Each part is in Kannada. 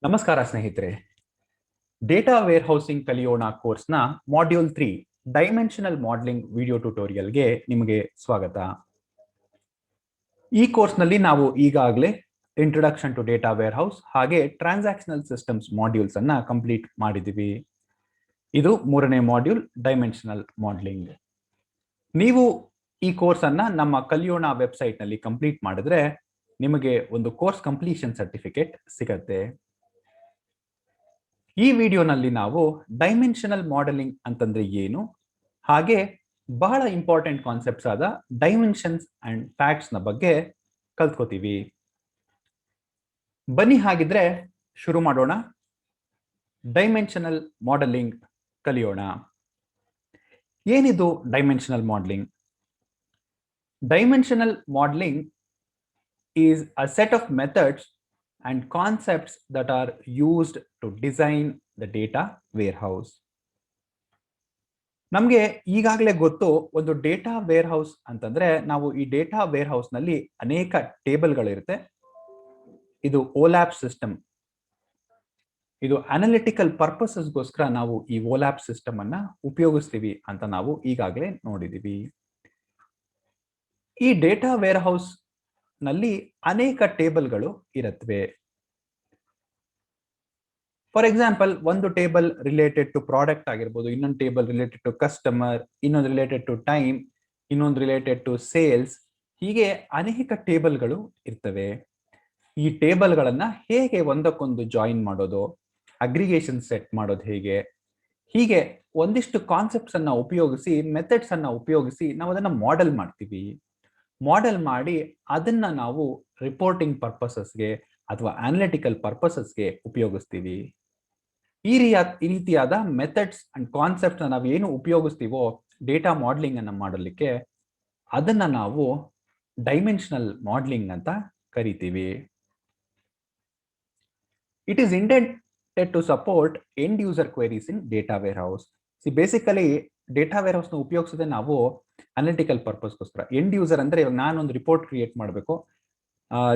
ನಮಸ್ಕಾರ ಸ್ನೇಹಿತರೆ. ಡೇಟಾ ವೇರ್ ಹೌಸಿಂಗ್ ಕಲಿಯೋಣ ಕೋರ್ಸ್ನ ಮಾಡ್ಯೂಲ್ 3 ಡೈಮೆನ್ಷನಲ್ ಮಾಡೆಲಿಂಗ್ ವಿಡಿಯೋ ಟ್ಯುಟೋರಿಯಲ್ಗೆ ನಿಮಗೆ ಸ್ವಾಗತ. ಈ ಕೋರ್ಸ್ನಲ್ಲಿ ನಾವು ಈಗಾಗಲೇ introduction to data warehouse ಹಾಗೆ ಟ್ರಾನ್ಸಾಕ್ಷನಲ್ ಸಿಸ್ಟಮ್ಸ್ ಮಾಡ್ಯೂಲ್ಸ್ ಅನ್ನ ಕಂಪ್ಲೀಟ್ ಮಾಡಿದ್ದೀವಿ. ಇದು ಮೂರನೇ ಮಾಡ್ಯೂಲ್ ಡೈಮೆನ್ಷನಲ್ ಮಾಡೆಲಿಂಗ್. ನೀವು ಈ ಕೋರ್ಸ್ ಅನ್ನ ನಮ್ಮ ಕಲಿಯೋಣ ವೆಬ್ಸೈಟ್ ನಲ್ಲಿ ಕಂಪ್ಲೀಟ್ ಮಾಡಿದ್ರೆ ನಿಮಗೆ ಒಂದು ಕೋರ್ಸ್ ಕಂಪ್ಲೀಷನ್ ಸರ್ಟಿಫಿಕೇಟ್ ಸಿಗತ್ತೆ. ಈ ವಿಡಿಯೋನಲ್ಲಿ ನಾವು ಡೈಮೆನ್ಷನಲ್ ಮಾಡೆಲಿಂಗ್ ಅಂತಂದ್ರೆ ಏನು, ಹಾಗೆ ಬಹಳ ಇಂಪಾರ್ಟೆಂಟ್ ಕಾನ್ಸೆಪ್ಟ್ಸ್ ಆದ ಡೈಮೆನ್ಷನ್ಸ್ ಅಂಡ್ ಫ್ಯಾಕ್ಟ್ಸ್ ನ ಬಗ್ಗೆ ಕಲ್ತ್ಕೋತೀವಿ. ಬನ್ನಿ ಹಾಗಿದ್ರೆ ಶುರು ಮಾಡೋಣ. ಡೈಮೆನ್ಷನಲ್ ಮಾಡೆಲಿಂಗ್ ಕಲಿಯೋಣ. ಏನಿದು dimensional modelling? Dimensional modelling is a set of methods and concepts that are used to design the data warehouse. ನಮಗೆ ಈಗಾಗಲೇ ಗೊತ್ತು, ಒಂದು ಡೇಟಾ ವೇರ್ ಹೌಸ್ ಅಂತಂದ್ರೆ ನಾವು ಈ ಡೇಟಾ ವೇರ್ ಹೌಸ್ ನಲ್ಲಿ ಅನೇಕ ಟೇಬಲ್ಗಳಿರುತ್ತೆ. ಇದು ಓಲ್ಯಾಪ್ ಸಿಸ್ಟಮ್. ಇದು ಅನಾಲಿಟಿಕಲ್ ಪರ್ಪಸಸ್ಗೋಸ್ಕರ ನಾವು ಈ ಓಲ್ಯಾಪ್ ಸಿಸ್ಟಮ್ ಅನ್ನ ಉಪಯೋಗಿಸ್ತೀವಿ ಅಂತ ನಾವು ಈಗಾಗಲೇ ನೋಡಿದೀವಿ. ಈ ಡೇಟಾ ವೇರ್ ಹೌಸ್ ನಲ್ಲಿ ಅನೇಕ ಟೇಬಲ್ಗಳು ಇರುತ್ತವೆ. ಫಾರ್ ಎಕ್ಸಾಂಪಲ್, ಒಂದು ಟೇಬಲ್ ರಿಲೇಟೆಡ್ ಟು ಪ್ರಾಡಕ್ಟ್ ಆಗಿರ್ಬೋದು, ಇನ್ನೊಂದು ಟೇಬಲ್ ರಿಲೇಟೆಡ್ ಟು ಕಸ್ಟಮರ್, ಇನ್ನೊಂದು ರಿಲೇಟೆಡ್ ಟು ಟೈಮ್, ಇನ್ನೊಂದು ರಿಲೇಟೆಡ್ ಟು ಸೇಲ್ಸ್. ಹೀಗೆ ಅನೇಕ ಟೇಬಲ್ಗಳು ಇರ್ತವೆ. ಈ ಟೇಬಲ್ಗಳನ್ನ ಹೇಗೆ ಒಂದಕ್ಕೊಂದು ಜಾಯಿನ್ ಮಾಡೋದು, ಅಗ್ರಿಗೇಷನ್ ಸೆಟ್ ಮಾಡೋದು ಹೇಗೆ, ಹೀಗೆ ಒಂದಿಷ್ಟು ಕಾನ್ಸೆಪ್ಟ್ಸ್ ಅನ್ನ ಉಪಯೋಗಿಸಿ, ಮೆಥಡ್ಸ್ ಅನ್ನ ಉಪಯೋಗಿಸಿ ನಾವು ಅದನ್ನ ಮಾಡೆಲ್ ಮಾಡ್ತೀವಿ. ಮಾಡೆಲ್ ಮಾಡಿ ಅದನ್ನ ನಾವು ರಿಪೋರ್ಟಿಂಗ್ ಪರ್ಪಸಸ್ಗೆ ಅಥವಾ ಅನಾಲಿಟಿಕಲ್ ಪರ್ಪಸಸ್ಗೆ ಉಪಯೋಗಿಸ್ತೀವಿ. ಈ ರೀತಿಯಾದ ಮೆಥಡ್ಸ್ ಅಂಡ್ ಕಾನ್ಸೆಪ್ಟ್ ನಾವು ಏನು ಉಪಯೋಗಿಸ್ತೀವೋ ಡೇಟಾ ಮಾಡೆಲಿಂಗ್ ಅನ್ನ ಮಾಡಲಿಕ್ಕೆ, ಅದನ್ನ ನಾವು ಡೈಮೆನ್ಷನಲ್ ಮಾಡೆಲಿಂಗ್ ಅಂತ ಕರಿತೀವಿ. It is intended to support end user queries in data warehouse. Basically data warehouse ನ ಉಪಯೋಗಿಸೋದೇ ನಾವು ಅನಾಲಿಟಿಕಲ್ ಪರ್ಪಸ್ಗೋಸ್ಕರ. ಎಂಡ್ ಯೂಸರ್ ಅಂದ್ರೆ ಇವಾಗ ನಾನೊಂದು ರಿಪೋರ್ಟ್ ಕ್ರಿಯೇಟ್ ಮಾಡಬೇಕು,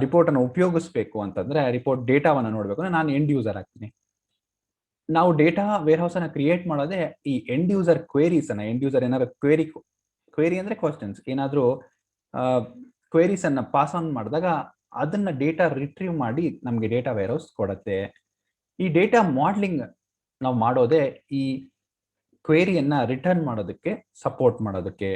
ರಿಪೋರ್ಟ್ ಅನ್ನು ಉಪಯೋಗಿಸ್ಬೇಕು ಅಂತಂದ್ರೆ, ರಿಪೋರ್ಟ್ ಡೇಟಾವನ್ನ ನೋಡ್ಬೇಕು ಅಂದ್ರೆ ನಾನು ಎಂಡ್ ಯೂಸರ್ ಆಗ್ತೀನಿ. ನಾವು ಡೇಟಾ ವೇರ್ ಹೌಸ್ ಅನ್ನ ಕ್ರಿಯೇಟ್ ಮಾಡೋದೇ ಈ ಎಂಡ್ ಯೂಸರ್ ಕ್ವೇರೀಸ್ ಅನ್ನ. ಎಂಡ್ ಯೂಸರ್ ಏನಾದ್ರು ಕ್ವೇರಿ ಅಂದ್ರೆ ಕ್ವಶನ್ಸ್, ಏನಾದ್ರೂ ಕ್ವೇರೀಸ್ ಅನ್ನ ಪಾಸ್ ಆನ್ ಮಾಡಿದಾಗ ಅದನ್ನ ಡೇಟಾ ರಿಟ್ರೀವ್ ಮಾಡಿ ನಮ್ಗೆ ಡೇಟಾ ವೇರ್ ಹೌಸ್ ಕೊಡುತ್ತೆ. ಈ ಡೇಟಾ ಮಾಡೆಲಿಂಗ್ ನಾವು ಮಾಡೋದೇ ಈ ಕ್ವೇರಿಯನ್ನ ರಿಟರ್ನ್ ಮಾಡೋದಕ್ಕೆ, ಸಪೋರ್ಟ್ ಮಾಡೋದಕ್ಕೆ.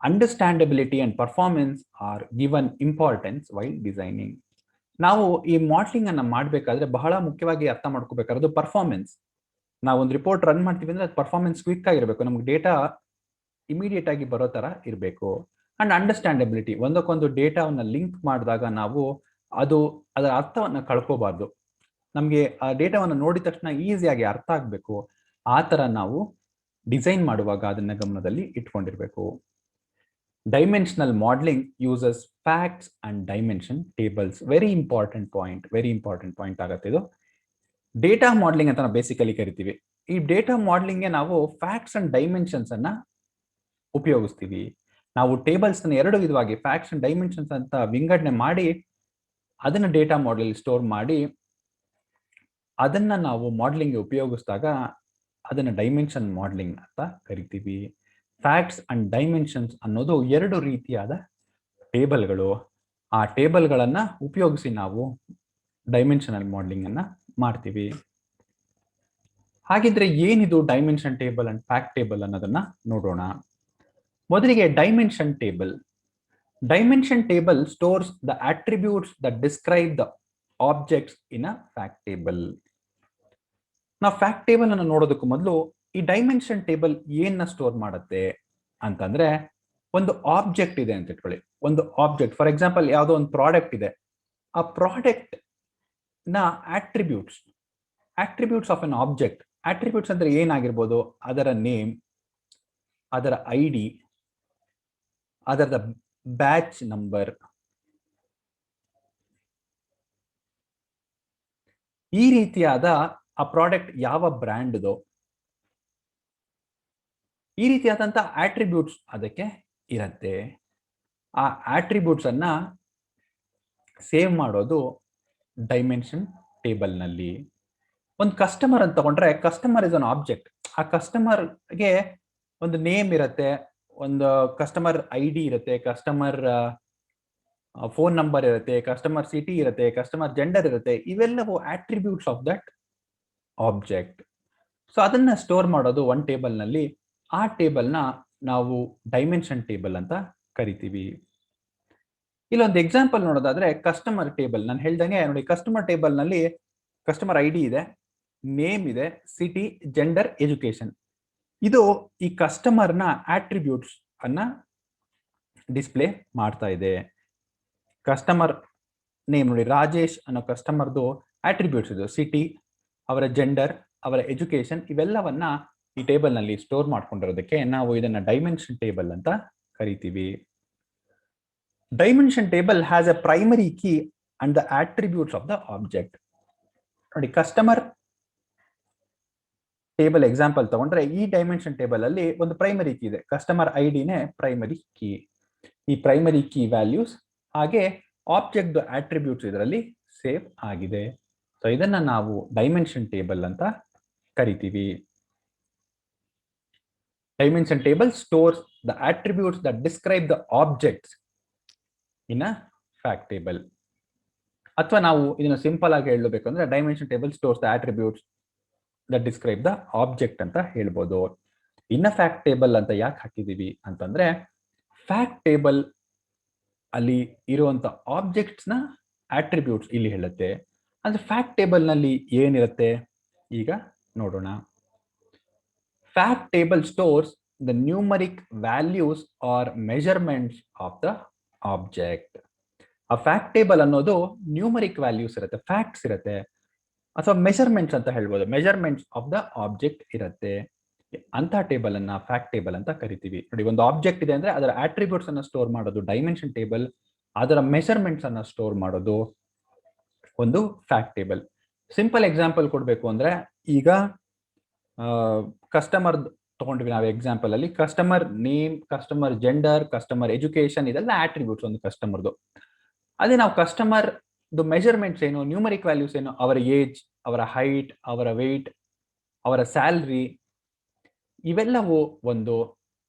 Understandability and performance are given importance while designing. ನಾವು ಈ ಮಾಡೆಲಿಂಗ್ ಅನ್ನ ಮಾಡಬೇಕಾದ್ರೆ ಬಹಳ ಮುಖ್ಯವಾಗಿ ಅರ್ಥ ಮಾಡ್ಕೋಬೇಕಾದ್ರೆ ಪರ್ಫಾರ್ಮೆನ್ಸ್. ನಾವು ಒಂದು ರಿಪೋರ್ಟ್ ರನ್ ಮಾಡ್ತೀವಿ ಅಂದ್ರೆ ಅದು ಪರ್ಫಾರ್ಮೆನ್ಸ್ ಕ್ವಿಕ್ ಆಗಿರ್ಬೇಕು, ನಮ್ಗೆ ಡೇಟಾ ಇಮಿಡಿಯೇಟ್ ಆಗಿ ಬರೋ ತರ ಇರಬೇಕು. ಅಂಡ್ ಅಂಡರ್ಸ್ಟ್ಯಾಂಡಬಿಲಿಟಿ, ಒಂದಕ್ಕೊಂದು ಡೇಟಾವನ್ನ ಲಿಂಕ್ ಮಾಡಿದಾಗ ನಾವು ಅದರ ಅರ್ಥವನ್ನ ಕಳ್ಕೋಬಾರ್ದು. ನಮ್ಗೆ ಆ ಡೇಟಾವನ್ನ ನೋಡಿದ ತಕ್ಷಣ ಈಸಿಯಾಗಿ ಅರ್ಥ ಆಗ್ಬೇಕು. ಆ ತರ ನಾವು ಡಿಸೈನ್ ಮಾಡುವಾಗ ಅದನ್ನ ಗಮನದಲ್ಲಿ ಇಟ್ಕೊಂಡಿರ್ಬೇಕು. Dimensional modelling uses facts and dimension tables. Very important point ಆಗತ್ತೆ ಇದು. ಡೇಟಾ ಮಾಡೆಲಿಂಗ್ ಅಂತ ನಾವು ಬೇಸಿಕಲಿ ಕರಿತೀವಿ. ಈ ಡೇಟಾ ಮಾಡೆಲಿಂಗ್ಗೆ ನಾವು ಫ್ಯಾಕ್ಟ್ಸ್ ಅಂಡ್ ಡೈಮೆನ್ಷನ್ಸ್ ಅನ್ನ ಉಪಯೋಗಿಸ್ತೀವಿ. ನಾವು ಟೇಬಲ್ಸ್ ಅನ್ನ ಎರಡು ವಿಧವಾಗಿ ಫ್ಯಾಕ್ಟ್ಸ್ ಅಂಡ್ ಡೈಮೆನ್ಷನ್ಸ್ ಅಂತ ವಿಂಗಡಣೆ ಮಾಡಿ ಅದನ್ನ ಡೇಟಾ ಮಾಡೆಲ್ ಸ್ಟೋರ್ ಮಾಡಿ ಅದನ್ನ ನಾವು ಮಾಡೆಲಿಂಗ್ ಉಪಯೋಗಿಸಿದಾಗ ಅದನ್ನ ಡೈಮೆನ್ಷನ್ ಮಾಡೆಲಿಂಗ್ ಅಂತ ಕರಿತೀವಿ. ಫ್ಯಾಕ್ಟ್ಸ್ ಅಂಡ್ ಡೈಮೆನ್ಷನ್ಸ್ ಅನ್ನೋದು ಎರಡು ರೀತಿಯಾದ ಟೇಬಲ್ಗಳು. ಆ ಟೇಬಲ್ಗಳನ್ನ ಉಪಯೋಗಿಸಿ ನಾವು ಡೈಮೆನ್ಷನಲ್ ಮಾಡೆಲಿಂಗ್ ಅನ್ನ ಮಾಡ್ತೀವಿ. ಹಾಗಿದ್ರೆ ಏನಿದು dimension table and fact table ಅನ್ನೋದನ್ನ ನೋಡೋಣ. ಮೊದಲಿಗೆ dimension table. Dimension table stores the attributes that describe the objects in a fact table. ನಾವು ಫ್ಯಾಕ್ಟ್ ಟೇಬಲ್ ಅನ್ನು ನೋಡೋದಕ್ಕೂ ಮೊದಲು ಈ ಡೈಮೆನ್ಷನ್ ಟೇಬಲ್ ಏನ್ನ ಸ್ಟೋರ್ ಮಾಡುತ್ತೆ ಅಂತಂದ್ರೆ, ಒಂದು ಆಬ್ಜೆಕ್ಟ್ ಇದೆ ಅಂತ ಇಟ್ಕೊಳ್ಳಿ. ಒಂದು ಆಬ್ಜೆಕ್ಟ್, ಫಾರ್ ಎಕ್ಸಾಂಪಲ್ ಯಾವುದೋ ಒಂದು ಪ್ರಾಡಕ್ಟ್ ಇದೆ. ಆ ಪ್ರಾಡಕ್ಟ್ ನ attributes of N object. Attributes ಅಂದ್ರೆ ಏನಾಗಿರ್ಬೋದು? ಅದರ ನೇಮ್, ಅದರ ID, ಅದರ ಬ್ಯಾಚ್ ನಂಬರ್, ಈ ರೀತಿಯಾದ ಆ ಪ್ರಾಡಕ್ಟ್ ಯಾವ ಬ್ರ್ಯಾಂಡ್ದು, ಈ ರೀತಿಯಾದಂತ ಆಟ್ರಿಬ್ಯೂಟ್ಸ್ ಅದಕ್ಕೆ ಇರತ್ತೆ. ಆ ಆಟ್ರಿಬ್ಯೂಟ್ಸ್ ಅನ್ನ ಸೇವ್ ಮಾಡೋದು ಡೈಮೆನ್ಷನ್ ಟೇಬಲ್ ನಲ್ಲಿ. ಒಂದು ಕಸ್ಟಮರ್ ಅಂತ ತಗೊಂಡ್ರೆ ಕಸ್ಟಮರ್ ಇಸ್ ಅನ್ ಆಬ್ಜೆಕ್ಟ್. ಆ ಕಸ್ಟಮರ್ಗೆ ಒಂದು ನೇಮ್ ಇರುತ್ತೆ, ಒಂದು ಕಸ್ಟಮರ್ ID ಇರುತ್ತೆ, ಕಸ್ಟಮರ್ ಫೋನ್ ನಂಬರ್ ಇರುತ್ತೆ, ಕಸ್ಟಮರ್ ಸಿಟಿ ಇರುತ್ತೆ, ಕಸ್ಟಮರ್ ಜೆಂಡರ್ ಇರುತ್ತೆ. ಇವೆಲ್ಲವೂ attributes of that object. So ಅದನ್ನ ಸ್ಟೋರ್ ಮಾಡೋದು ಒಂದು ಟೇಬಲ್ ನಲ್ಲಿ. ಆ ಟೇಬಲ್ನ ನಾವು ಡೈಮೆನ್ಷನ್ ಟೇಬಲ್ ಅಂತ ಕರಿತೀವಿ. ಇಲ್ಲೊಂದು ಎಕ್ಸಾಂಪಲ್ ನೋಡೋದಾದ್ರೆ ಕಸ್ಟಮರ್ ಟೇಬಲ್. ನಾನು ಹೇಳ್ದಂಗೆ ನೋಡಿ, ಕಸ್ಟಮರ್ ಟೇಬಲ್ ನಲ್ಲಿ ಕಸ್ಟಮರ್ ID ಇದೆ, ನೇಮ್ ಇದೆ, ಸಿಟಿ, ಜೆಂಡರ್, ಎಜುಕೇಶನ್. ಇದು ಈ ಕಸ್ಟಮರ್ನ ಆಟ್ರಿಬ್ಯೂಟ್ಸ್ ಅನ್ನ ಡಿಸ್ಪ್ಲೇ ಮಾಡ್ತಾ ಇದೆ. ಕಸ್ಟಮರ್ ನೇಮ್ ನೋಡಿ, ರಾಜೇಶ್ ಅನ್ನೋ ಕಸ್ಟಮರ್ದು ಆಟ್ರಿಬ್ಯೂಟ್ಸ್ ಇದು. ಸಿಟಿ, ಅವರ ಜೆಂಡರ್, ಅವರ ಎಜುಕೇಶನ್, ಇವೆಲ್ಲವನ್ನ ಈ ಟೇಬಲ್ ನಲ್ಲಿ ಸ್ಟೋರ್ ಮಾಡ್ಕೊಂಡಿರೋದಕ್ಕೆ ನಾವು ಇದನ್ನ ಡೈಮೆನ್ಷನ್ ಟೇಬಲ್ ಅಂತ ಕರಿತೀವಿ. Dimension table has a primary key and the attributes of the object. ನೋಡಿ, ಕಸ್ಟಮರ್ ಟೇಬಲ್ ಎಕ್ಸಾಂಪಲ್ ತಗೊಂಡ್ರೆ ಈ ಡೈಮೆನ್ಷನ್ ಟೇಬಲ್ ಅಲ್ಲಿ ಒಂದು ಪ್ರೈಮರಿ ಕೀ ಇದೆ. ಕಸ್ಟಮರ್ ಐಡಿನೇ ಪ್ರೈಮರಿ ಕೀ. ಈ ಪ್ರೈಮರಿ ಕೀ ವ್ಯಾಲ್ಯೂಸ್ ಹಾಗೆ ಆಬ್ಜೆಕ್ಟ್ ಆಟ್ರಿಬ್ಯೂಟ್ಸ್ ಇದರಲ್ಲಿ ಸೇವ್ ಆಗಿದೆ. ಸೊ ಇದನ್ನ ನಾವು ಡೈಮೆನ್ಷನ್ ಟೇಬಲ್ ಅಂತ ಕರಿತೀವಿ. Dimension table stores the attributes that describe the objects in a fact table. ಅಥವಾ ನಾವು ಇದನ್ನು ಸಿಂಪಲ್ ಆಗಿ ಹೇಳಬೇಕಂದ್ರೆ dimension table stores the attributes that describe the object ಅಂತ ಹೇಳ್ಬೋದು. ಇನ್ ಅ ಫ್ಯಾಕ್ಟ್ ಟೇಬಲ್ ಅಂತ ಯಾಕೆ ಹಾಕಿದೀವಿ ಅಂತಂದ್ರೆ, ಫ್ಯಾಕ್ಟ್ ಟೇಬಲ್ ಅಲ್ಲಿ ಇರುವಂತ ಆಬ್ಜೆಕ್ಟ್ಸ್ ನ ಆಟ್ರಿಬ್ಯೂಟ್ಸ್ ಇಲ್ಲಿ ಹೇಳುತ್ತೆ. ಅಂದ್ರೆ ಫ್ಯಾಕ್ಟ್ ಟೇಬಲ್ ನಲ್ಲಿ ಏನಿರುತ್ತೆ ಈಗ ನೋಡೋಣ. Fact table stores the numeric values or measurements of the object. A fact table ಅನ್ನೋದು ನ್ಯೂಮರಿಕ್ ವ್ಯಾಲ್ಯೂಸ್ ಇರುತ್ತೆ, ಫ್ಯಾಕ್ಟ್ಸ್ ಇರುತ್ತೆ, ಅಥವಾ ಮೆಜರ್ಮೆಂಟ್ಸ್ ಅಂತ ಹೇಳ್ಬೋದು, ಮೆಜರ್ಮೆಂಟ್ಸ್ ಆಫ್ ದ ಆಬ್ಜೆಕ್ಟ್ ಇರುತ್ತೆ. ಅಂತ ಟೇಬಲ್ ಅನ್ನ ಫ್ಯಾಕ್ಟ್ ಟೇಬಲ್ ಅಂತ ಕರಿತೀವಿ. ನೋಡಿ, ಒಂದು ಆಬ್ಜೆಕ್ಟ್ ಇದೆ ಅಂದ್ರೆ ಅದರ ಆಟ್ರಿಬ್ಯೂಟ್ಸ್ ಅನ್ನ ಸ್ಟೋರ್ ಮಾಡೋದು ಡೈಮೆನ್ಷನ್ ಟೇಬಲ್, ಅದರ ಮೆಜರ್ಮೆಂಟ್ಸ್ ಅನ್ನ ಸ್ಟೋರ್ ಮಾಡೋದು ಒಂದು ಫ್ಯಾಕ್ಟ್ ಟೇಬಲ್. ಸಿಂಪಲ್ ಎಕ್ಸಾಂಪಲ್ ಕೊಡ್ಬೇಕು ಅಂದ್ರೆ, ಈಗ ಕಸ್ಟಮರ್ ತಗೊಂಡ್ವಿ ನಾವು ಎಕ್ಸಾಂಪಲ್ ಅಲ್ಲಿ. Customer name, customer gender, customer education, ಇದೆಲ್ಲ ಆಟ್ರಿಬ್ಯೂಟ್ಸ್ ಒಂದು ಕಸ್ಟಮರ್ದು. ಅದೇ ನಾವು ಕಸ್ಟಮರ್ ಮೆಜರ್ಮೆಂಟ್ಸ್ ಏನು, ನ್ಯೂಮರಿಕ್ ವ್ಯಾಲ್ಯೂಸ್ ಏನು, ಅವರ ಏಜ್, ಅವರ ಹೈಟ್, ಅವರ ವೆಯ್ಟ್, ಅವರ ಸ್ಯಾಲ್ರಿ, ಇವೆಲ್ಲವೂ ಒಂದು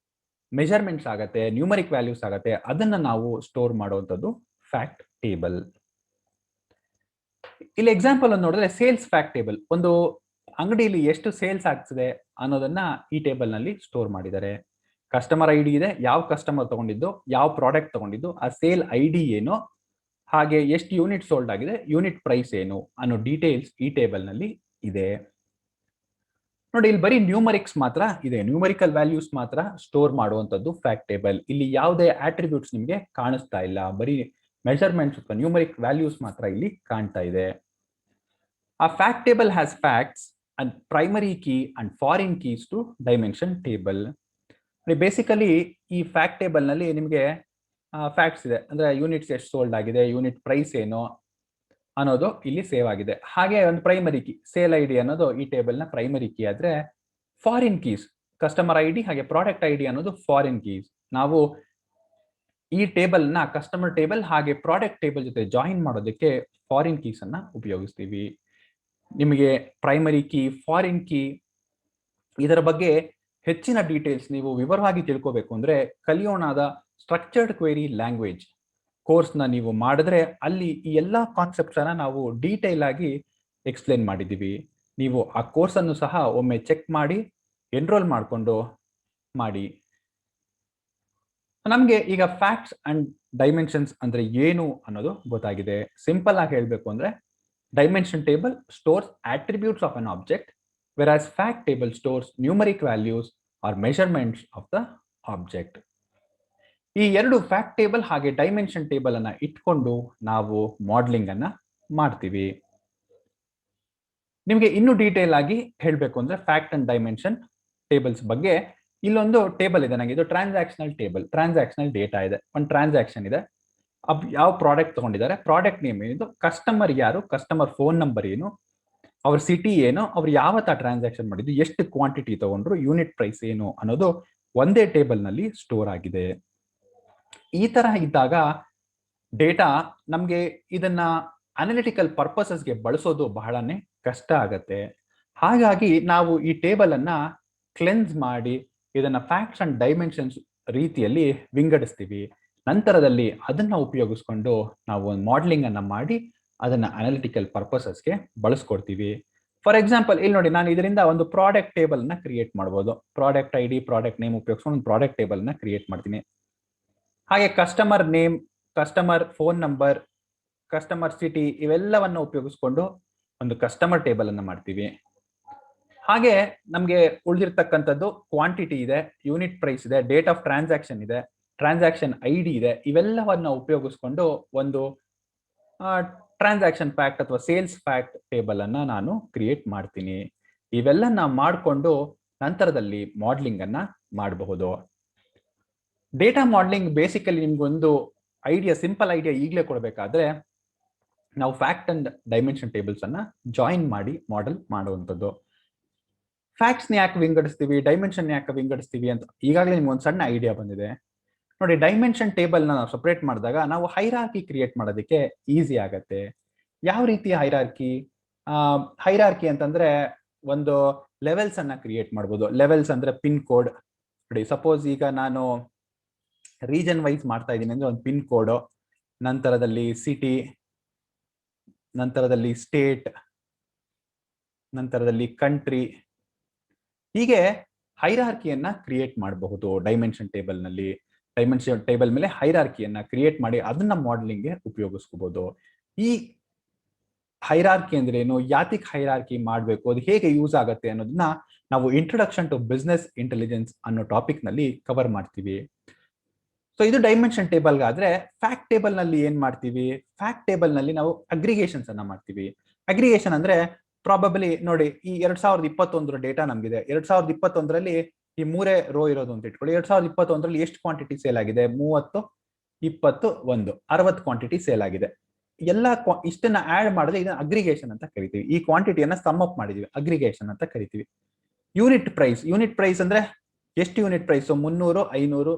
ಮೆಜರ್ಮೆಂಟ್ಸ್ ಆಗತ್ತೆ, ನ್ಯೂಮರಿಕ್ ವ್ಯಾಲ್ಯೂಸ್ ಆಗತ್ತೆ. ಅದನ್ನ ನಾವು ಸ್ಟೋರ್ ಮಾಡುವಂಥದ್ದು ಫ್ಯಾಕ್ಟ್ ಟೇಬಲ್. ಇಲ್ಲಿ ಎಕ್ಸಾಂಪಲ್ ಅನ್ನು ನೋಡಿದ್ರೆ ಸೇಲ್ಸ್ ಫ್ಯಾಕ್ಟ್ ಟೇಬಲ್. ಒಂದು ಅಂಗಡಿಯಲ್ಲಿ ಎಷ್ಟು ಸೇಲ್ಸ್ ಆಗ್ತಿದೆ ಅನ್ನೋದನ್ನ ಈ ಟೇಬಲ್ ನಲ್ಲಿ ಸ್ಟೋರ್ ಮಾಡಿದ್ದಾರೆ. ಕಸ್ಟಮರ್ ID ಇದೆ, ಯಾವ ಕಸ್ಟಮರ್ ತಗೊಂಡಿದ್ದು, ಯಾವ ಪ್ರಾಡಕ್ಟ್ ತಗೊಂಡಿದ್ದು, ಆ ಸೇಲ್ ID ಏನು, ಹಾಗೆ ಎಷ್ಟು ಯೂನಿಟ್ ಸೋಲ್ಡ್ ಆಗಿದೆ, ಯೂನಿಟ್ ಪ್ರೈಸ್ ಏನು ಅನ್ನೋ ಡೀಟೇಲ್ಸ್ ಈ ಟೇಬಲ್ ನಲ್ಲಿ ಇದೆ. ನೋಡಿ, ಇಲ್ಲಿ ಬರೀ ನ್ಯೂಮರಿಕ್ಸ್ ಮಾತ್ರ ಇದೆ, ನ್ಯೂಮರಿಕಲ್ ವ್ಯಾಲ್ಯೂಸ್ ಮಾತ್ರ ಸ್ಟೋರ್ ಮಾಡುವಂತದ್ದು ಫ್ಯಾಕ್ಟ್ ಟೇಬಲ್. ಇಲ್ಲಿ ಯಾವುದೇ ಆಟ್ರಿಬ್ಯೂಟ್ಸ್ ನಿಮಗೆ ಕಾಣಿಸ್ತಾ ಇಲ್ಲ, ಬರೀ ಮೆಜರ್ಮೆಂಟ್ಸ್ ಅಥವಾ ನ್ಯೂಮರಿಕ್ ವ್ಯಾಲ್ಯೂಸ್ ಮಾತ್ರ ಇಲ್ಲಿ ಕಾಣ್ತಾ ಇದೆ. ಆ fact table has facts and primary key and foreign keys to dimension table. Basically ಈ ಫ್ಯಾಕ್ಟ್ ಟೇಬಲ್ ನಲ್ಲಿ ನಿಮಗೆ ಫ್ಯಾಕ್ಟ್ಸ್ ಇದೆ, ಅಂದ್ರೆ ಯೂನಿಟ್ಸ್ ಎಷ್ಟು ಸೋಲ್ಡ್ ಆಗಿದೆ, ಯೂನಿಟ್ ಪ್ರೈಸ್ ಏನು ಅನ್ನೋದು ಇಲ್ಲಿ ಸೇವ್ ಆಗಿದೆ. ಹಾಗೆ ಒಂದು ಪ್ರೈಮರಿ ಕೀ, ಸೇಲ್ ID ಅನ್ನೋದು ಈ ಟೇಬಲ್ ನ ಪ್ರೈಮರಿ ಕೀ ಆದ್ರೆ, ಫಾರಿನ್ ಕೀಸ್, ಕಸ್ಟಮರ್ ID ಹಾಗೆ ಪ್ರಾಡಕ್ಟ್ ID ಅನ್ನೋದು ಫಾರಿನ್ ಕೀಸ್. ನಾವು ಈ ಟೇಬಲ್ ನ ಕಸ್ಟಮರ್ ಟೇಬಲ್ ಹಾಗೆ ಪ್ರಾಡಕ್ಟ್ ಟೇಬಲ್ ಜೊತೆ ಜಾಯಿನ್ ಮಾಡೋದಕ್ಕೆ ಫಾರಿನ್ ಕೀಸ್ ಅನ್ನ ಉಪಯೋಗಿಸ್ತೀವಿ. ನಿಮಗೆ ಪ್ರೈಮರಿ ಕೀ, ಫಾರಿನ್ ಕೀ ಇದರ ಬಗ್ಗೆ ಹೆಚ್ಚಿನ ಡೀಟೇಲ್ಸ್ ನೀವು ವಿವರವಾಗಿ ತಿಳ್ಕೋಬೇಕು ಅಂದ್ರೆ ಕಲಿಯೋಣದ ಸ್ಟ್ರಕ್ಚರ್ಡ್ ಕ್ವೆರಿ ಲ್ಯಾಂಗ್ವೇಜ್ ಕೋರ್ಸ್ನ ನೀವು ಮಾಡಿದ್ರೆ ಅಲ್ಲಿ ಈ ಎಲ್ಲಾ ಕಾನ್ಸೆಪ್ಟ್ಸ್ ಅನ್ನ ನಾವು ಡೀಟೇಲ್ ಆಗಿ ಎಕ್ಸ್ಪ್ಲೇನ್ ಮಾಡಿದ್ದೀವಿ. ನೀವು ಆ ಕೋರ್ಸ್ ಅನ್ನು ಸಹ ಒಮ್ಮೆ ಚೆಕ್ ಮಾಡಿ ಎನ್ರೋಲ್ ಮಾಡಿಕೊಂಡು ಮಾಡಿ. ನಮಗೆ ಈಗ ಫ್ಯಾಕ್ಟ್ಸ್ ಅಂಡ್ ಡೈಮೆನ್ಷನ್ಸ್ ಅಂದ್ರೆ ಏನು ಅನ್ನೋದು ಗೊತ್ತಾಗಿದೆ. ಸಿಂಪಲ್ ಆಗಿ ಹೇಳಬೇಕು ಅಂದ್ರೆ, dimension table stores attributes of an object, whereas fact table stores numeric values or measurements of the object. ಈ ಎರಡು ಫ್ಯಾಕ್ಟ್ ಟೇಬಲ್ ಹಾಗೆ ಡೈಮೆನ್ಷನ್ ಟೇಬಲ್ ಅನ್ನ ಇಟ್ಕೊಂಡು ನಾವು ಮಾಡೆಲಿಂಗ್ ಅನ್ನ ಮಾಡ್ತೀವಿ. ನಿಮಗೆ ಇನ್ನೂ ಡೀಟೇಲ್ ಆಗಿ ಹೇಳಬೇಕು ಅಂದ್ರೆ ಫ್ಯಾಕ್ಟ್ ಅಂಡ್ ಡೈಮೆನ್ಷನ್ ಟೇಬಲ್ಸ್ ಬಗ್ಗೆ ಇಲ್ಲೊಂದು ಟೇಬಲ್ ಇದೆ ನನಗೆ. ಇದು ಟ್ರಾನ್ಸಾಕ್ಷನಲ್ ಟೇಬಲ್, ಟ್ರಾನ್ಸಾಕ್ಷನಲ್ ಡೇಟಾ ಇದೆ. ಒಂದು ಟ್ರಾನ್ಸಾಕ್ಷನ್ ಇದೆ, ಯಾವ ಪ್ರಾಡಕ್ಟ್ ತಗೊಂಡಿದ್ದಾರೆ, ಪ್ರಾಡಕ್ಟ್ ನೇಮ್ ಏನಿದು, ಕಸ್ಟಮರ್ ಯಾರು, ಕಸ್ಟಮರ್ ಫೋನ್ ನಂಬರ್ ಏನು, ಅವ್ರ ಸಿಟಿ ಏನು, ಅವ್ರು ಯಾವತ್ತ ಟ್ರಾನ್ಸಾಕ್ಷನ್ ಮಾಡಿದ್ದು, ಎಷ್ಟು ಕ್ವಾಂಟಿಟಿ ತಗೊಂಡ್ರು, ಯೂನಿಟ್ ಪ್ರೈಸ್ ಏನು ಅನ್ನೋದು ಒಂದೇ ಟೇಬಲ್ ನಲ್ಲಿ ಸ್ಟೋರ್ ಆಗಿದೆ. ಈ ತರ ಇದ್ದಾಗ ಡೇಟಾ ನಮ್ಗೆ ಇದನ್ನ ಅನಾಲಿಟಿಕಲ್ ಪರ್ಪಸಸ್ಗೆ ಬಳಸೋದು ಬಹಳನೇ ಕಷ್ಟ ಆಗತ್ತೆ. ಹಾಗಾಗಿ ನಾವು ಈ ಟೇಬಲ್ ಅನ್ನ ಕ್ಲೆನ್ಸ್ ಮಾಡಿ ಇದನ್ನ ಫ್ಯಾಕ್ಟ್ಸ್ ಅಂಡ್ ಡೈಮೆನ್ಷನ್ಸ್ ರೀತಿಯಲ್ಲಿ ವಿಂಗಡಿಸ್ತೀವಿ. ನಂತರದಲ್ಲಿ ಅದನ್ನ ಉಪಯೋಗಿಸ್ಕೊಂಡು ನಾವು ಒಂದು ಮಾಡೆಲಿಂಗ್ ಅನ್ನ ಮಾಡಿ ಅದನ್ನ ಅನಾಲಿಟಿಕಲ್ ಪರ್ಪಸಸ್ಗೆ ಬಳಸ್ಕೊಡ್ತೀವಿ. ಫಾರ್ ಎಕ್ಸಾಂಪಲ್ ಇಲ್ಲಿ ನೋಡಿ, ನಾನು ಇದರಿಂದ ಒಂದು ಪ್ರಾಡಕ್ಟ್ ಟೇಬಲ್ ನ ಕ್ರಿಯೇಟ್ ಮಾಡಬಹುದು. ಪ್ರಾಡಕ್ಟ್ ಐಡಿ, ಪ್ರಾಡಕ್ಟ್ ನೇಮ್ ಉಪಯೋಗಿಸ್ಕೊಂಡು ಒಂದು ಪ್ರಾಡಕ್ಟ್ ಟೇಬಲ್ ನ ಕ್ರಿಯೇಟ್ ಮಾಡ್ತೀನಿ. ಹಾಗೆ customer name, customer phone number, customer city ಇವೆಲ್ಲವನ್ನು ಉಪಯೋಗಿಸ್ಕೊಂಡು ಒಂದು ಕಸ್ಟಮರ್ ಟೇಬಲ್ ಅನ್ನ ಮಾಡ್ತೀವಿ. ಹಾಗೆ ನಮಗೆ ಉಳಿದಿರ್ತಕ್ಕಂಥದ್ದು ಕ್ವಾಂಟಿಟಿ ಇದೆ, ಯೂನಿಟ್ ಪ್ರೈಸ್ ಇದೆ, ಡೇಟ್ ಆಫ್ ಟ್ರಾನ್ಸಾಕ್ಷನ್ ಇದೆ, ಟ್ರಾನ್ಸಾಕ್ಷನ್ ಐಡಿ ಇದೆ. ಇವೆಲ್ಲವನ್ನ ಉಪಯೋಗಿಸ್ಕೊಂಡು ಒಂದು ಟ್ರಾನ್ಸಾಕ್ಷನ್ ಫ್ಯಾಕ್ಟ್ ಅಥವಾ ಸೇಲ್ಸ್ ಫ್ಯಾಕ್ಟ್ ಟೇಬಲ್ ಅನ್ನ ನಾನು ಕ್ರಿಯೇಟ್ ಮಾಡ್ತೀನಿ. ಇವೆಲ್ಲನ ಮಾಡಿಕೊಂಡು ನಂತರದಲ್ಲಿ ಮಾಡೆಲಿಂಗ್ ಅನ್ನ ಮಾಡಬಹುದು. ಡೇಟಾ ಮಾಡೆಲಿಂಗ್ ಬೇಸಿಕಲಿ ನಿಮ್ಗೊಂದು ಐಡಿಯಾ, ಸಿಂಪಲ್ ಐಡಿಯಾ ಈಗಲೇ ಕೊಡಬೇಕಾದ್ರೆ ನಾವು ಫ್ಯಾಕ್ಟ್ ಅಂಡ್ ಡೈಮೆನ್ಷನ್ ಟೇಬಲ್ಸ್ ಅನ್ನ ಜಾಯಿನ್ ಮಾಡಿ ಮಾಡೆಲ್ ಮಾಡುವಂಥದ್ದು. ಫ್ಯಾಕ್ಟ್ಸ್ ನ ಯಾಕೆ ವಿಂಗಡಿಸ್ತೀವಿ, ಡೈಮೆನ್ಷನ್ ಯಾಕೆ ವಿಂಗಡಿಸ್ತೀವಿ ಅಂತ ಈಗಾಗಲೇ ನಿಮ್ಗೆ ಒಂದು ಸಣ್ಣ ಐಡಿಯಾ ಬಂದಿದೆ. ನೋಡಿ, ಡೈಮೆನ್ಷನ್ ಟೇಬಲ್ ನಾವು ಸಪರೇಟ್ ಮಾಡಿದಾಗ ನಾವು ಹೈರಾರ್ಕಿ ಕ್ರಿಯೇಟ್ ಮಾಡೋದಕ್ಕೆ ಈಸಿ ಆಗತ್ತೆ. ಯಾವ ರೀತಿ ಹೈರಾರ್ಕಿ? ಹೈರಾರ್ಕಿ ಅಂತಂದ್ರೆ ಒಂದು ಲೆವೆಲ್ಸ್ ಅನ್ನ ಕ್ರಿಯೇಟ್ ಮಾಡ್ಬೋದು. ಲೆವೆಲ್ಸ್ ಅಂದ್ರೆ ಪಿನ್ ಕೋಡ್. ನೋಡಿ, ಸಪೋಸ್ ಈಗ ನಾನು ರೀಜನ್ ವೈಸ್ ಮಾಡ್ತಾ ಇದ್ದೀನಿ ಅಂದ್ರೆ ಒಂದು ಪಿನ್ ಕೋಡ್, ನಂತರದಲ್ಲಿ ಸಿಟಿ, ನಂತರದಲ್ಲಿ ಸ್ಟೇಟ್, ನಂತರದಲ್ಲಿ ಕಂಟ್ರಿ, ಹೀಗೆ ಹೈರಾರ್ಕಿಯನ್ನ ಕ್ರಿಯೇಟ್ ಮಾಡಬಹುದು ಡೈಮೆನ್ಷನ್ ಟೇಬಲ್ ನಲ್ಲಿ. ಡೈಮೆನ್ಷನ್ ಟೇಬಲ್ ಮೇಲೆ ಹೈರಾರ್ಕಿಯನ್ನ ಕ್ರಿಯೇಟ್ ಮಾಡಿ ಅದನ್ನ ಮಾಡೆಲಿಂಗ್ಗೆ ಉಪಯೋಗಿಸ್ಕೋಬಹುದು. ಈ ಹೈರಾರ್ಕಿ ಅಂದ್ರೆ ಏನು, ಯಾತಿಕ್ ಹೈರಾರ್ಕಿ ಮಾಡಬೇಕು, ಅದು ಹೇಗೆ ಯೂಸ್ ಆಗುತ್ತೆ ಅನ್ನೋದನ್ನ ನಾವು ಇಂಟ್ರೊಡಕ್ಷನ್ ಟು ಬಿಸ್ನೆಸ್ ಇಂಟೆಲಿಜೆನ್ಸ್ ಅನ್ನೋ ಟಾಪಿಕ್ ನಲ್ಲಿ ಕವರ್ ಮಾಡ್ತೀವಿ. ಸೊ ಇದು ಡೈಮೆನ್ಷನ್ ಟೇಬಲ್ ಆದ್ರೆ ಫ್ಯಾಕ್ಟ್ ಟೇಬಲ್ ನಲ್ಲಿ ಏನ್ ಮಾಡ್ತೀವಿ? ಫ್ಯಾಕ್ಟ್ ಟೇಬಲ್ ನಲ್ಲಿ ನಾವು ಅಗ್ರಿಗೇಷನ್ಸ್ ಅನ್ನ ಮಾಡ್ತೀವಿ. ಅಗ್ರಿಗೇಷನ್ ಅಂದ್ರೆ ಪ್ರಾಬಬ್ಲಿ ನೋಡಿ, ಈ 2021 ಡೇಟಾ ನಮ್ಗಿದೆ. 2021ರಲ್ಲಿ ಈ 3 ರೋ ಇರೋದು ಅಂತ ಇಟ್ಕೊಳ್ಳಿ. 2021ರಲ್ಲಿ ಎಷ್ಟು ಕ್ವಾಂಟಿಟಿ ಸೇಲ್ ಆಗಿದೆ? 30, 20, 1, 60 ಕ್ವಾಂಟಿಟಿ ಸೇಲ್ ಆಗಿದೆ. ಎಲ್ಲ ಇಷ್ಟನ್ನ ಆಡ್ ಮಾಡಿದ್ರೆ ಇದನ್ನ ಅಗ್ರಿಗೇಷನ್ ಅಂತ ಕರಿತೀವಿ. ಈ ಕ್ವಾಂಟಿಟಿಯನ್ನ ಸಮ್ ಅಪ್ ಮಾಡಿದೀವಿ, ಅಗ್ರಿಗೇಷನ್ ಅಂತ ಕರಿತೀವಿ. ಯೂನಿಟ್ ಪ್ರೈಸ್, ಯೂನಿಟ್ ಪ್ರೈಸ್ ಅಂದ್ರೆ ಎಷ್ಟು unit price? 300, 500,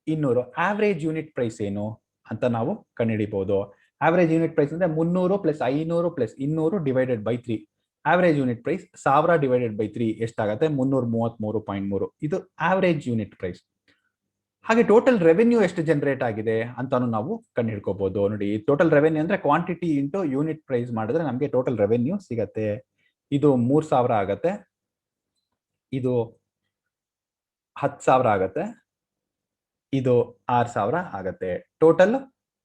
200. Average unit price ಏನು ಅಂತ ನಾವು ಕಂಡುಹಿಡಿಬಹುದು. ಆವರೇಜ್ ಯೂನಿಟ್ ಪ್ರೈಸ್ ಅಂದ್ರೆ 300 + 500 + 200 divided by 3. Average unit price 1000 divided by 3 ಎಷ್ಟಾಗುತ್ತೆ? 333.3. ಇದು ಆವರೇಜ್ ಯೂನಿಟ್ ಪ್ರೈಸ್. ಹಾಗೆ ಟೋಟಲ್ ರೆವೆನ್ಯೂ ಎಷ್ಟು ಜನರೇಟ್ ಆಗಿದೆ ಅಂತಾನು ನಾವು ಕಂಡು ಹಿಡ್ಕೋಬಹುದು. ನೋಡಿ, ಟೋಟಲ್ ರೆವೆನ್ಯೂ ಅಂದ್ರೆ ಕ್ವಾಂಟಿಟಿ ಇಂಟು ಯೂನಿಟ್ ಪ್ರೈಸ್ ಮಾಡಿದ್ರೆ ನಮಗೆ ಟೋಟಲ್ ರೆವೆನ್ಯೂ ಸಿಗತ್ತೆ. ಇದು 3000 ಆಗತ್ತೆ, ಇದು 10,000 ಆಗತ್ತೆ, ಇದು 6,000 ಆಗತ್ತೆ. ಟೋಟಲ್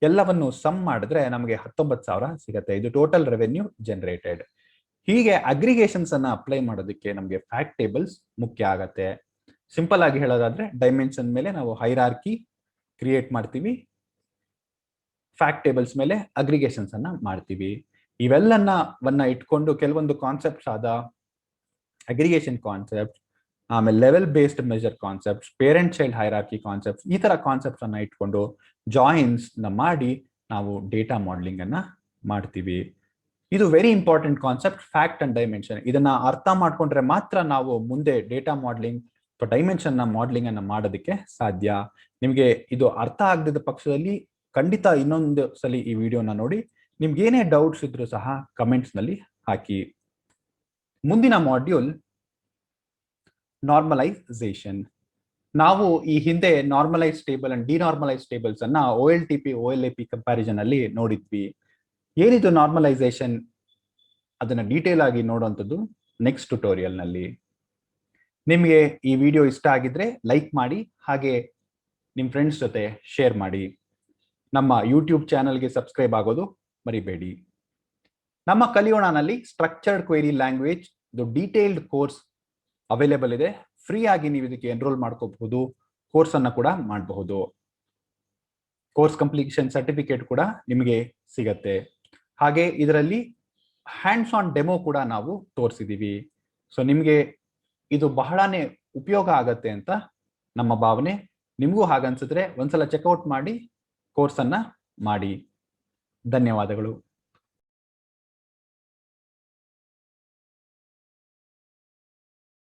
ಎಲ್ಲವನ್ನು ಸಮ್ ಮಾಡಿದ್ರೆ ನಮಗೆ 19,000 ಸಿಗತ್ತೆ. ಇದು ಟೋಟಲ್ ರೆವೆನ್ಯೂ ಜನರೇಟೆಡ್. ಹೀಗೆ ಅಗ್ರಿಗೇಷನ್ಸ್ ಅನ್ನ ಅಪ್ಲೈ ಮಾಡೋದಕ್ಕೆ ನಮಗೆ ಫ್ಯಾಕ್ಟ್ ಟೇಬಲ್ಸ್ ಮುಖ್ಯ ಆಗತ್ತೆ. ಸಿಂಪಲ್ ಆಗಿ ಹೇಳೋದಾದ್ರೆ ಡೈಮೆನ್ಷನ್ ಮೇಲೆ ನಾವು ಹೈರಾರ್ಕಿ ಕ್ರಿಯೇಟ್ ಮಾಡ್ತೀವಿ, ಫ್ಯಾಕ್ಟ್ ಟೇಬಲ್ಸ್ ಮೇಲೆ ಅಗ್ರಿಗೇಷನ್ಸ್ ಅನ್ನ ಮಾಡ್ತೀವಿ. ಇವೆಲ್ಲವನ್ನ ಇಟ್ಕೊಂಡು ಕೆಲವೊಂದು ಕಾನ್ಸೆಪ್ಟ್ಸ್ ಆದ ಅಗ್ರಿಗೇಷನ್ ಕಾನ್ಸೆಪ್ಟ್, ಆಮೇಲೆ level based measure concepts, parent child hierarchy concepts, ಈ ತರ ಕಾನ್ಸೆಪ್ಟ್ಸ್ ಅನ್ನ ಇಟ್ಕೊಂಡು ಜಾಯಿನ್ಸ್ ನ ಮಾಡಿ ನಾವು ಡೇಟಾ ಮಾಡೆಲಿಂಗ್ ಅನ್ನ ಮಾಡ್ತೀವಿ. ಇದು very important concept, fact and dimension. ಇದನ್ನ ಅರ್ಥ ಮಾಡ್ಕೊಂಡ್ರೆ ಮಾತ್ರ ನಾವು ಮುಂದೆ ಡೇಟಾ ಮಾಡೆಲಿಂಗ್ ಅಥವಾ ಡೈಮೆನ್ಷನ್ ನ ಮಾಡೆಲಿಂಗ್ ಅನ್ನ ಮಾಡೋದಕ್ಕೆ ಸಾಧ್ಯ. ನಿಮ್ಗೆ ಇದು ಅರ್ಥ ಆಗದ ಪಕ್ಷದಲ್ಲಿ ಖಂಡಿತ ಇನ್ನೊಂದು ಸಲ ಈ ವಿಡಿಯೋನ ನೋಡಿ. ನಿಮ್ಗೆ ಏನೇ ಡೌಟ್ಸ್ ಇದ್ರೂ ಸಹ ಕಮೆಂಟ್ಸ್ ನಲ್ಲಿ ಹಾಕಿ. ಮುಂದಿನ ಮಾಡ್ಯೂಲ್ ನಾರ್ಮಲೈಸೇಷನ್. ನಾವು ಈ ಹಿಂದೆ ನಾರ್ಮಲೈಸ್ ಟೇಬಲ್ ಅಂಡ್ ಡಿನಾರ್ಮಲೈಸ್ ಟೇಬಲ್ಸ್ ಅನ್ನ OLTP OLAP ಕಂಪ್ಯಾರಿಸನ್ ಅಲ್ಲಿ ನೋಡಿದ್ವಿ. ಏನಿದು ನಾರ್ಮಲೈಸೇಷನ್ ಅದನ್ನ ಡೀಟೇಲ್ ಆಗಿ ನೋಡುವಂಥದ್ದು ನೆಕ್ಸ್ಟ್ ಟ್ಯುಟೋರಿಯಲ್ ನಲ್ಲಿ. ನಿಮಗೆ ಈ ವಿಡಿಯೋ ಇಷ್ಟ ಆಗಿದ್ರೆ ಲೈಕ್ ಮಾಡಿ, ಹಾಗೆ ನಿಮ್ಮ ಫ್ರೆಂಡ್ಸ್ ಜೊತೆ ಶೇರ್ ಮಾಡಿ. ನಮ್ಮ ಯೂಟ್ಯೂಬ್ ಚಾನೆಲ್ಗೆ ಸಬ್ಸ್ಕ್ರೈಬ್ ಆಗೋದು ಮರಿಬೇಡಿ. ನಮ್ಮ ಕಲಿಯೋಣನಲ್ಲಿ structured query language detailed course available ಇದೆ. ಫ್ರೀ ಆಗಿ ನೀವು ಇದಕ್ಕೆ ಎನ್ರೋಲ್ ಮಾಡ್ಕೋಬಹುದು, ಕೋರ್ಸ್ ಅನ್ನ ಕೂಡ ಮಾಡಬಹುದು. ಕೋರ್ಸ್ ಕಂಪ್ಲೀಷನ್ ಸರ್ಟಿಫಿಕೇಟ್ ಕೂಡ ನಿಮಗೆ ಸಿಗತ್ತೆ. ಹಾಗೆ ಇದರಲ್ಲಿ ಹ್ಯಾಂಡ್ಸ್ ಆನ್ ಡೆಮೋ ಕೂಡ ನಾವು ತೋರಿಸಿದೀವಿ. ಸೊ ನಿಮಗೆ ಇದು ಬಹಳನೇ ಉಪಯೋಗ ಆಗತ್ತೆ ಅಂತ ನಮ್ಮ ಭಾವನೆ. ನಿಮಗೂ ಹಾಗನ್ಸಿದ್ರೆ ಒಂದ್ಸಲ ಚೆಕ್ಔಟ್ ಮಾಡಿ ಕೋರ್ಸ್ ಅನ್ನ ಮಾಡಿ. ಧನ್ಯವಾದಗಳು.